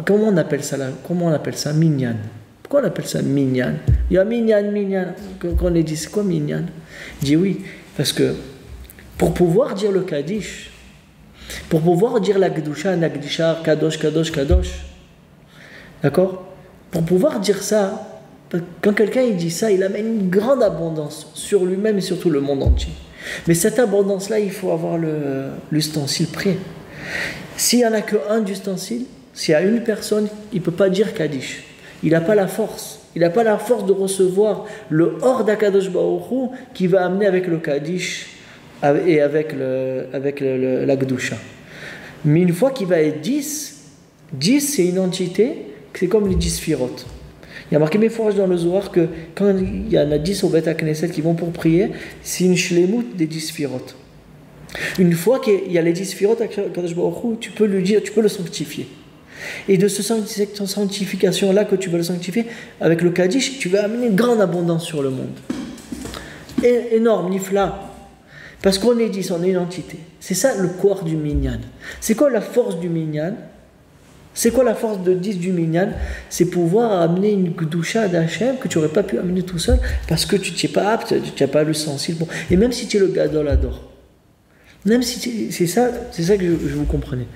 comment on appelle ça là? Comment on appelle ça? Minyan. Pourquoi on appelle ça Minyan? Il y a Minyan. Quand on est 10, c'est quoi Minyan? Il dit oui, parce que pour pouvoir dire le Kaddish, pour pouvoir dire la Gdusha, Nagdisha, Kadosh, d'accord? Pour pouvoir dire ça, quand quelqu'un il dit ça, il amène une grande abondance sur lui-même et sur tout le monde entier. Mais cette abondance-là, il faut avoir l'ustensile prêt. S'il n'y en a qu'un d'ustensile, s'il y a une personne, il ne peut pas dire Kaddish. Il n'a pas la force. Il n'a pas la force de recevoir le Or d'Akadosh Baruch Hu qui va amener avec le Kaddish et avec la Gdusha. Mais une fois qu'il va être 10 c'est une entité, c'est comme les 10 sphirotes. Il y a marqué mes fourrages dans le Zohar que quand il y en a 10 au Beth HaKnesset qui vont pour prier, c'est une shlemut des 10 sphirotes. Une fois qu'il y a les 10 sphirotes à Kadosh Baruch Hu, tu peux lui dire, tu peux le sanctifier. Et de cette sanctification-là que tu vas le sanctifier, avec le Kaddish, tu vas amener une grande abondance sur le monde. Énorme, nifla. Parce qu'on est 10, on est une entité. C'est ça le corps du Minyan. C'est quoi la force du Minyan? C'est quoi la force de 10 du Minyan? C'est pouvoir amener une Gdusha d'Hachem que tu n'aurais pas pu amener tout seul parce que tu n'es pas apte, tu n'as pas le sensible. Bon. Et même si tu es le Gadol Ador, même si c'est ça que je vous comprenez.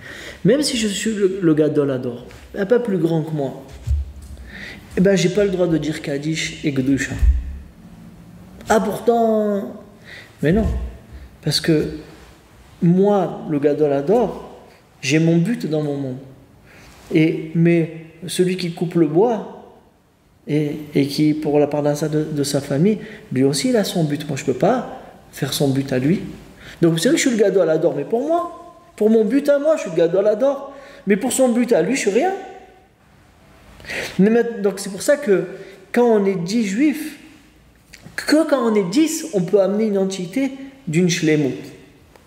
Même si je suis le Gadol Ador, un peu plus grand que moi, eh ben j'ai pas le droit de dire Kaddish et Gdusha. Ah pourtant, mais non, parce que moi, le Gadol Ador, j'ai mon but dans mon monde. Mais celui qui coupe le bois et qui, pour la parnassa de sa famille, lui aussi il a son but. Moi je peux pas faire son but à lui. Donc c'est vrai que je suis le Gadol Hador, mais pour moi, pour mon but à moi, je suis le Gadol Hador. Mais pour son but à lui, je suis rien. Donc c'est pour ça que quand on est 10 juifs, que quand on est 10, on peut amener une entité d'une shlemut,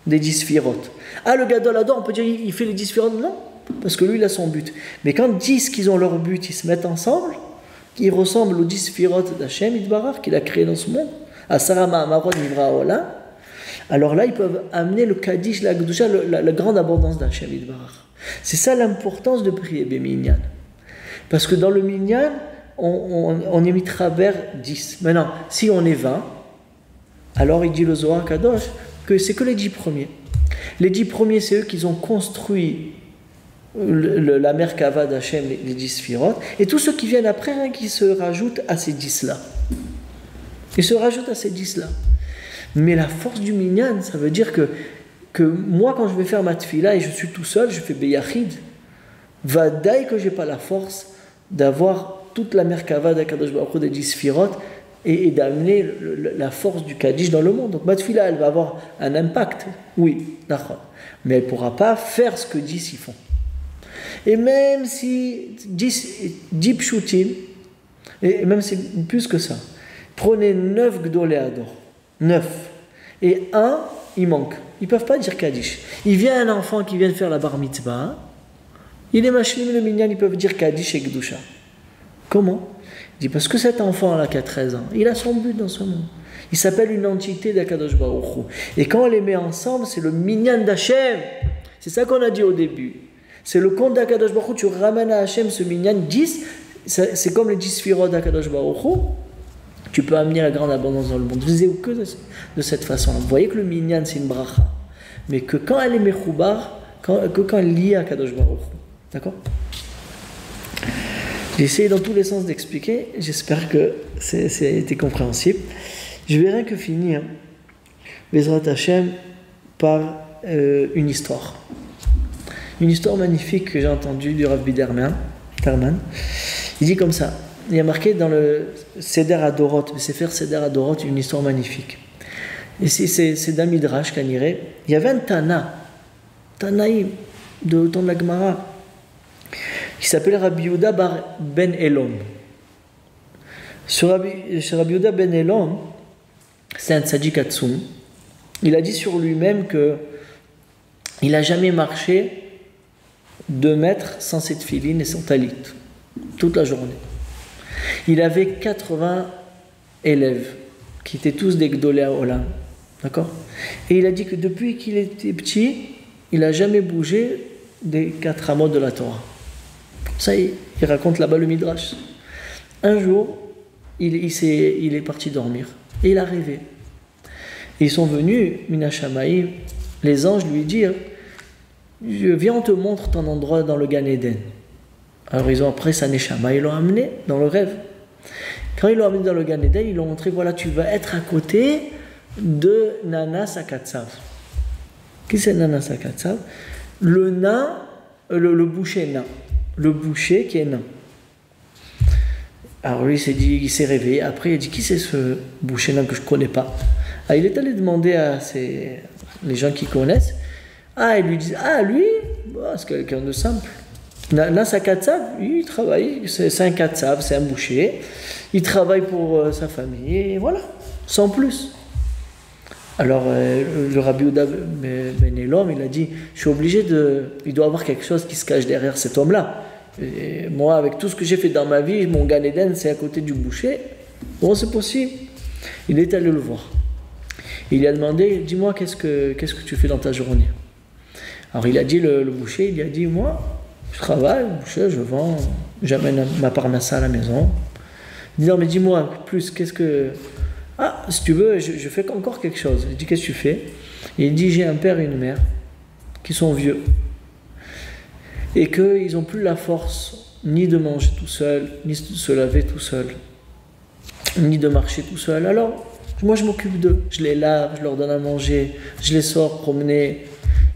des 10 sphirot. Ah, le Gadol Hador, on peut dire il fait les 10 sphirot? Non, parce que lui, il a son but. Mais quand 10 qui ont leur but, ils se mettent ensemble, ils ressemblent aux 10 sphirot d'Hachem Yitbarach qu'il a créé dans ce monde, à Sarama Amarot Nivra Ola, alors là, ils peuvent amener le Kaddish, la Gdusha, la grande abondance d'Hachem Yitbarach. C'est ça l'importance de prier Béminyan. Parce que dans le Minyan, on est mis travers 10. Maintenant, si on est 20, alors il dit le Zohar Kadosh que c'est que les 10 premiers. Les 10 premiers, c'est eux qui ont construit la Merkava d'Hachem, les 10 Sphirot, et tous ceux qui viennent après, hein, qui se rajoutent à ces 10-là. Ils se rajoutent à ces 10-là. Mais la force du Minyan, ça veut dire que moi, quand je vais faire ma tfila et je suis tout seul, je fais Beyachid, vadaï que je n'ai pas la force d'avoir toute la Merkava d'Akadosh Baruch Hu des 10 Sphirot et d'amener la force du Kaddish dans le monde. Donc ma tfila, elle va avoir un impact, oui, d'accord, mais elle ne pourra pas faire ce que 10 y font. Et même si 10 pshutim, et même si plus que ça, prenez 9 Gdolei Hador, 9, et un, il manque. Ils ne peuvent pas dire Kaddish. Il vient un enfant qui vient de faire la bar mitzvah, il est machlim le minyan, ils peuvent dire Kaddish et Gdusha. Comment? Il dit parce que cet enfant-là qui a 13 ans, il a son but dans ce monde. Il s'appelle une entité d'Akadosh Baruch Hu. Et quand on les met ensemble, c'est le minyan d'Hachem. C'est ça qu'on a dit au début. C'est le compte d'Akadosh Baruch Hu, tu ramènes à Hachem ce minyan 10, c'est comme les 10 sphirot d'Akadosh Baruch Hu. Tu peux amener la grande abondance dans le monde. Vous que de cette façon-là. Vous voyez que le minyan, c'est une bracha. Mais que quand elle est mechoubar, quand elle est liée à Kadosh Baruch Hu. D'accord? J'ai essayé dans tous les sens d'expliquer. J'espère que c'était compréhensible. Je vais rien que finir, Bezrat Hashem, par une histoire. Une histoire magnifique que j'ai entendue du Rav Biderman. Il dit comme ça. Il y a marqué dans le Seder Adorot, le Sefer Seder Adorot, une histoire magnifique. Et c'est d'un Midrash Kaniré. Il y avait un Tanaïm, de temps de la Gemara, qui s'appelait Rabbi Yehuda ben Elom. Ce Rabbi Yehuda ben Elom, c'est un tzaddik atzum. Il a dit sur lui-même que il n'a jamais marché 2 mètres sans ses tefilines et son talit, toute la journée. Il avait 80 élèves qui étaient tous des Gdolei Olam, d'accord? Et il a dit que depuis qu'il était petit, il n'a jamais bougé des 4 amot de la Torah. Ça, il raconte là-bas le Midrash. Un jour, il est parti dormir et il a rêvé. Et ils sont venus, Mina Shamaï, les anges lui dire, viens, on te montre ton endroit dans le Gan Eden. Alors ils ont après sa Neshama, ils l'ont amené dans le rêve. Quand ils l'ont amené dans le Gan Eden, ils l'ont montré, voilà, tu vas être à côté de Nana Sakatsav. Qui c'est Nana Sakatsav? Le nain, le boucher nain. Le boucher qui est nain. Alors lui, il s'est réveillé. Après, il a dit, qui c'est ce boucher nain que je ne connais pas? Ah, il est allé demander à les gens qui connaissent. Ah, ils lui disent, ah, lui, bah, c'est quelqu'un de simple. Là, sa katsav, il travaille, c'est un katsav, c'est un boucher, il travaille pour sa famille, et voilà, sans plus. Alors, le Rabbi Yehuda ben Elom, il a dit, je suis obligé il doit y avoir quelque chose qui se cache derrière cet homme-là. Et moi, avec tout ce que j'ai fait dans ma vie, mon Gan Eden, c'est à côté du boucher. Bon, c'est possible. Il est allé le voir. Il lui a demandé, dis-moi, qu'est-ce que tu fais dans ta journée? Alors, il a dit, le boucher, il lui a dit, moi, je travaille, boucher, je vends, j'amène ma parnassa à la maison. Il dit, non, mais dis-moi plus, qu'est-ce que... Ah, si tu veux, je fais encore quelque chose. Il dit, qu'est-ce que tu fais? Et il dit, j'ai un père et une mère qui sont vieux et qu'ils n'ont plus la force ni de manger tout seul, ni de se laver tout seul, ni de marcher tout seul. Alors, moi, je m'occupe d'eux. Je les lave, je leur donne à manger, je les sors promener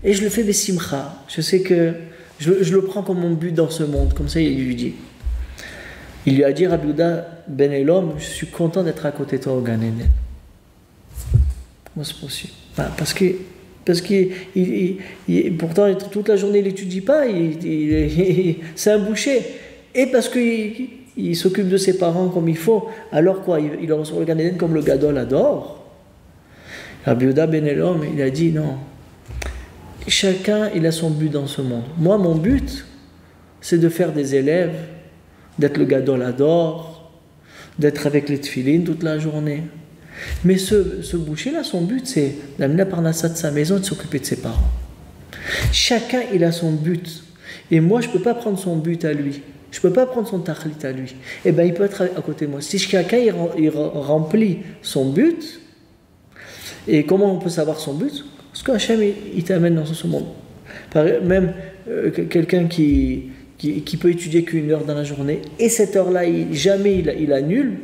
et je le fais besimcha. Je sais que je le prends comme mon but dans ce monde. Comme ça, il lui dit. Il lui a dit, Rabbi Yehuda ben Elom, je suis content d'être à côté de toi au Gan Eden. Comment c'est possible? Parce que pourtant, toute la journée, il n'étudie pas, c'est un boucher. Et parce qu'il s'occupe de ses parents comme il faut, alors quoi? Il reçoit le Gan Eden comme le Gadol adore. Rabbi Yehuda ben Elom, il a dit non. Chacun, il a son but dans ce monde. Moi, mon but, c'est de faire des élèves, d'être le Gadol adore, d'être avec les tefilines toute la journée. Mais ce boucher-là, son but, c'est d'amener la parnassa de sa maison et de s'occuper de ses parents. Chacun, il a son but. Et moi, je ne peux pas prendre son but à lui. Je ne peux pas prendre son tachlit à lui. Eh bien, il peut être à côté de moi. Si chacun, il remplit son but, et comment on peut savoir son but? Parce qu'Hachem, il t'amène dans ce monde. Même quelqu'un qui peut étudier qu'une heure dans la journée, et cette heure-là, jamais il annule,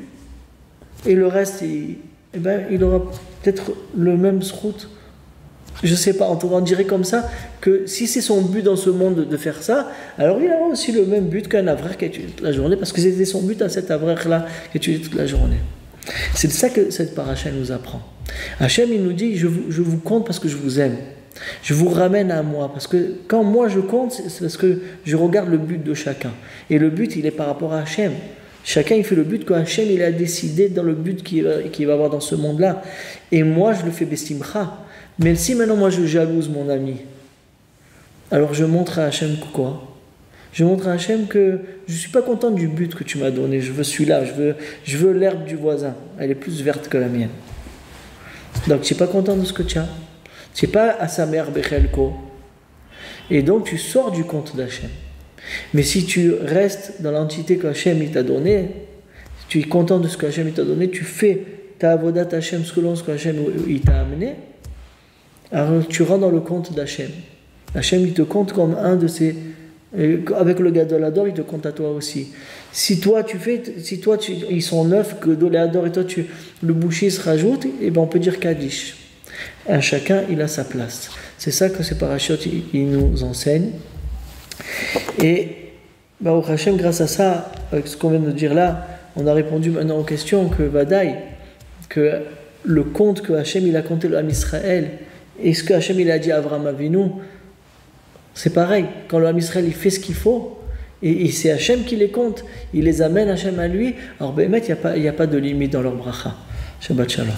et le reste, il aura peut-être le même srout. Je ne sais pas, on dirait comme ça que si c'est son but dans ce monde de faire ça, alors il aura aussi le même but qu'un avraire qui étudie toute la journée, parce que c'était son but à cet avraire-là qui étudie toute la journée. C'est de ça que cette paracha nous apprend. Hachem, il nous dit, je vous compte parce que je vous aime. Je vous ramène à moi, parce que quand moi je compte, c'est parce que je regarde le but de chacun. Et le but, il est par rapport à Hachem. Chacun, il fait le but que Hachem, il a décidé dans le but qu'il va avoir dans ce monde-là. Et moi, je le fais bestimcha. Mais si maintenant, moi, je jalouse mon ami, alors je montre à Hachem quoi? Je montre à Hachem que je ne suis pas content du but que tu m'as donné. Je veux celui-là, je veux l'herbe du voisin. Elle est plus verte que la mienne. Donc, tu n'es pas content de ce que tu as. Tu n'es pas à sa mère Bechelko. Et donc, tu sors du compte d'Hachem. Mais si tu restes dans l'entité qu'Hachem t'a donnée, si tu es content de ce qu'Hachem t'a donné, tu fais ta avodat Hachem selon ce qu'Hachem t'a amené, alors tu rentres dans le compte d'Hachem. Hachem, il te compte comme un de ses... Avec le Gadol Ador, il te compte à toi aussi. Si toi, ils sont 9, que Gadol Ador et toi, le boucher se rajoute, et ben on peut dire Kaddish. À chacun, il a sa place. C'est ça que ces parachutes, ils nous enseignent. Et au Hachem, grâce à ça, avec ce qu'on vient de dire là, on a répondu maintenant aux questions que Vadaï, que le compte que Hachem il a compté le Ham Israël, et ce que Hachem il a dit à Avraham Avinu, c'est pareil. Quand le Ham Israël il fait ce qu'il faut, et c'est Hachem qui les compte, il les amène Hachem à lui, alors il n'y a pas de limite dans leur bracha. Shabbat Shalom.